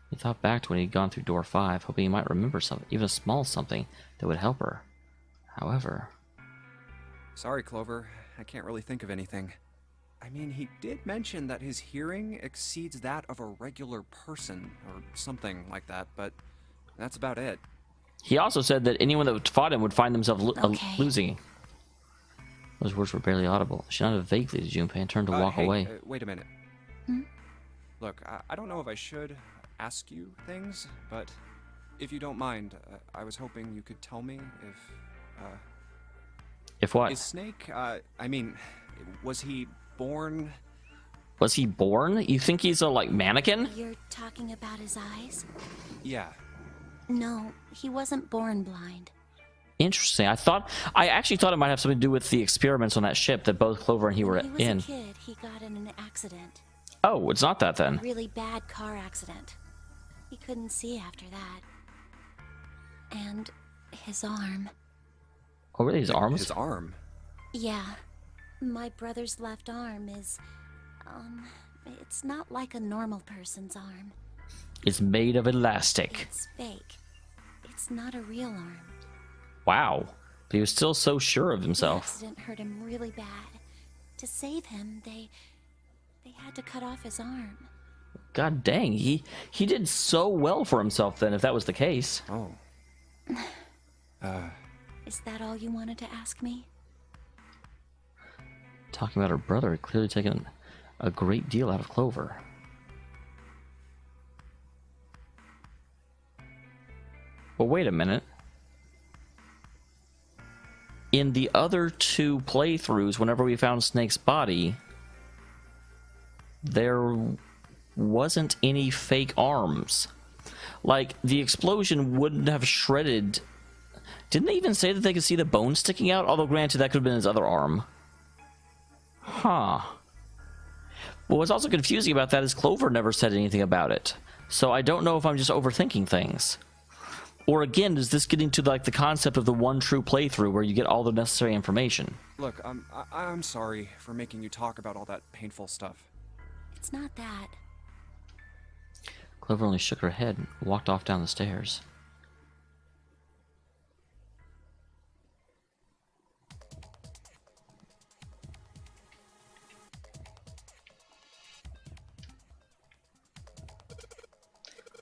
He thought back to when he'd gone through door 5, hoping he might remember something, even a small something, that would help her. However... Sorry, Clover. I can't really think of anything. I mean, he did mention that his hearing exceeds that of a regular person, or something like that, but that's about it. He also said that anyone that fought him would find themselves Okay. losing. Those words were barely audible. She nodded vaguely to Junpei and turned to walk Hey, away. Wait a minute. Look, I don't know if I should ask you things, but if you don't mind, I was hoping you could tell me If what? is Snake, I mean, was he born... Was he born? You think he's a, like, mannequin? You're talking about his eyes? Yeah. No, he wasn't born blind. Interesting. I actually thought it might have something to do with the experiments on that ship that both Clover and he were When he was in. a kid, he got in an accident. Oh, it's not that A then. really bad car accident. He couldn't see after that. And his arm. Oh, really? His arms? His arm. Yeah. My brother's left arm is, it's not like a normal person's arm. It's made of elastic. It's fake. It's not a real arm. Wow. But he was still so sure of The himself. accident hurt him really bad. To save him, they had to cut off his arm. God dang, he did so well for himself then, if that was the case. Oh. Is that all you wanted to ask me? Talking about her brother had clearly taken a great deal out of Clover. Well, wait a minute. In the other 2 playthroughs, whenever we found Snake's body, there wasn't any fake arms. Like, the explosion wouldn't have shredded... Didn't they even say that they could see the bone sticking out? Although, granted, that could have been his other arm. Huh. But what's also confusing about that is Clover never said anything about it. So I don't know if I'm just overthinking things. Or again, is this getting to like the concept of the one true playthrough where you get all the necessary information? Look, I'm sorry for making you talk about all that painful stuff. It's not that. Clover only shook her head and walked off down the stairs.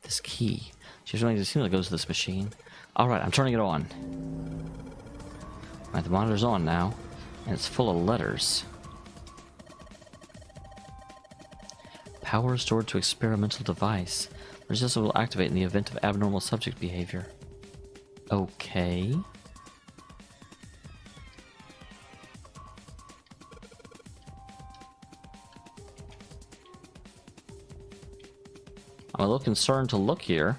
This key. She's running to see what goes to this machine. Alright, I'm turning it on. Alright, the monitor's on now. And it's full of letters. Power stored to experimental device. Resistor will activate in the event of abnormal subject behavior. Okay. I'm a little concerned to look here.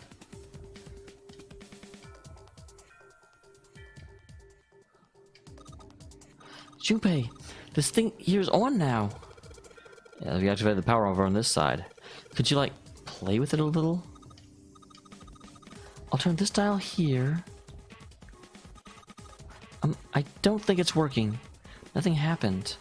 Junpei, this thing here's on now. Yeah, we activated the power over on this side. Could you, like, play with it a little? I'll turn this dial here. I don't think it's working. Nothing happened.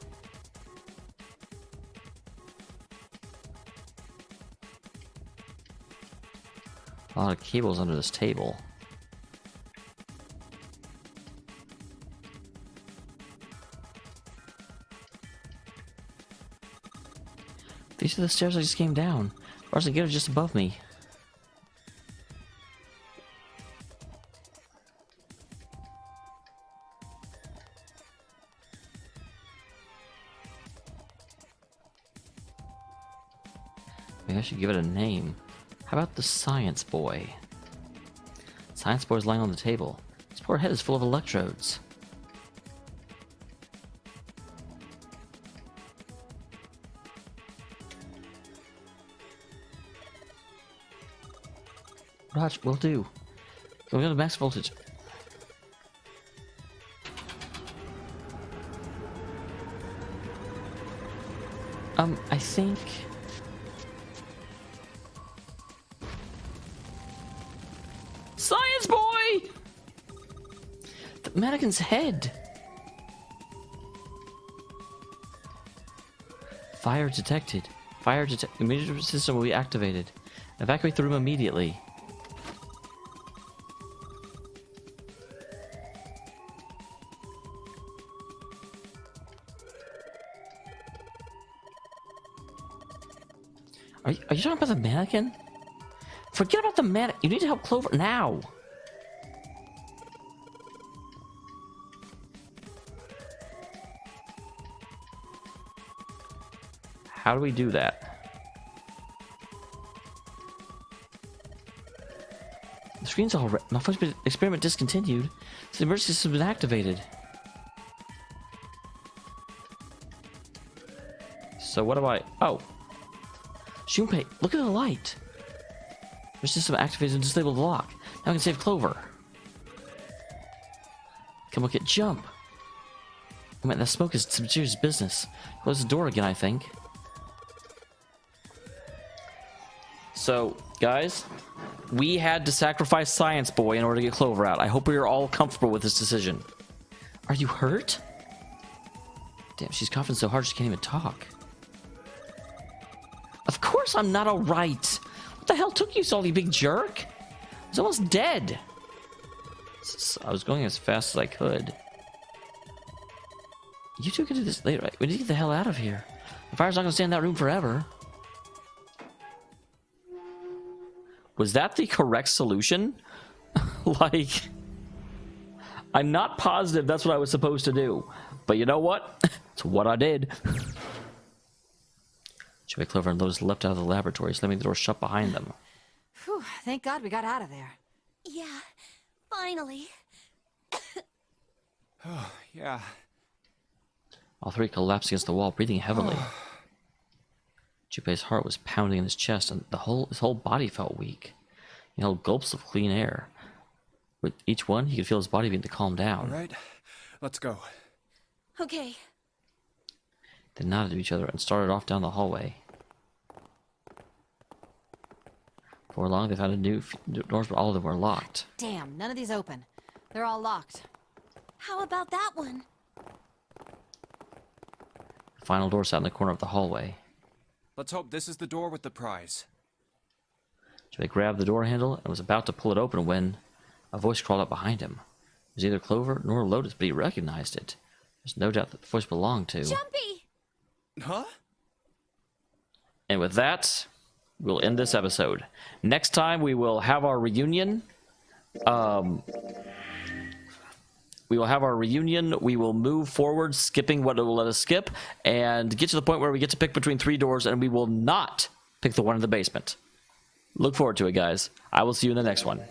A lot of cables under this table. These are the stairs I just came down. Or else I get it just above me. Maybe I should give it a name. How about the Science Boy? Science Boy's lying on the table. His poor head is full of electrodes. Raj, will do. Can we go to max voltage? I think... Science Boy! The mannequin's head! Fire detected. Fire detected. Immediate system will be activated. Evacuate the room immediately. Are you talking about the mannequin? Forget about the mannequin. You need to help Clover now. How do we do that? The screen's all red. Malfunction experiment discontinued. So the emergency system has been activated. So what do I... Oh. Junpei, look at the light. The system activated and disabled the lock. Now I can save Clover. Come look at Jump. Oh man, that smoke is some serious business. Close the door again, I think. So, guys, we had to sacrifice Science Boy in order to get Clover out. I hope we are all comfortable with this decision. Are you hurt? Damn, she's coughing so hard she can't even talk. Of course I'm not alright. What the hell took you so, you big jerk? I was almost dead. I was going as fast as I could. You two can do this later, right? We need to get the hell out of here. The fire's not gonna stay in that room forever. Was that the correct solution? Like, I'm not positive that's what I was supposed to do. But you know what? It's what I did. Junpei, Clover, and Lotus leapt out of the laboratory, slamming the door shut behind them. Whew, thank God we got out of there. Yeah, finally. Oh, yeah. All three collapsed against the wall, breathing heavily. Junpei's heart was pounding in his chest, and his whole body felt weak. He held gulps of clean air. With each one, he could feel his body begin to calm down. All right, let's go. Okay. They nodded to each other and started off down the hallway. Before long, they found new doors, but all of them were locked. Damn, none of these open. They're all locked. How about that one? The final door sat in the corner of the hallway. Let's hope this is the door with the prize. Junpei grabbed the door handle and was about to pull it open when a voice crawled up behind him. It was neither Clover nor Lotus, but he recognized it. There's no doubt that the voice belonged to... Jumpy! Huh? And with that, we'll end this episode. Next time, we will have our reunion. We will move forward, skipping what it will let us skip, and get to the point where we get to pick between 3 doors, and we will not pick the one in the basement. Look forward to it, guys. I will see you in the next one.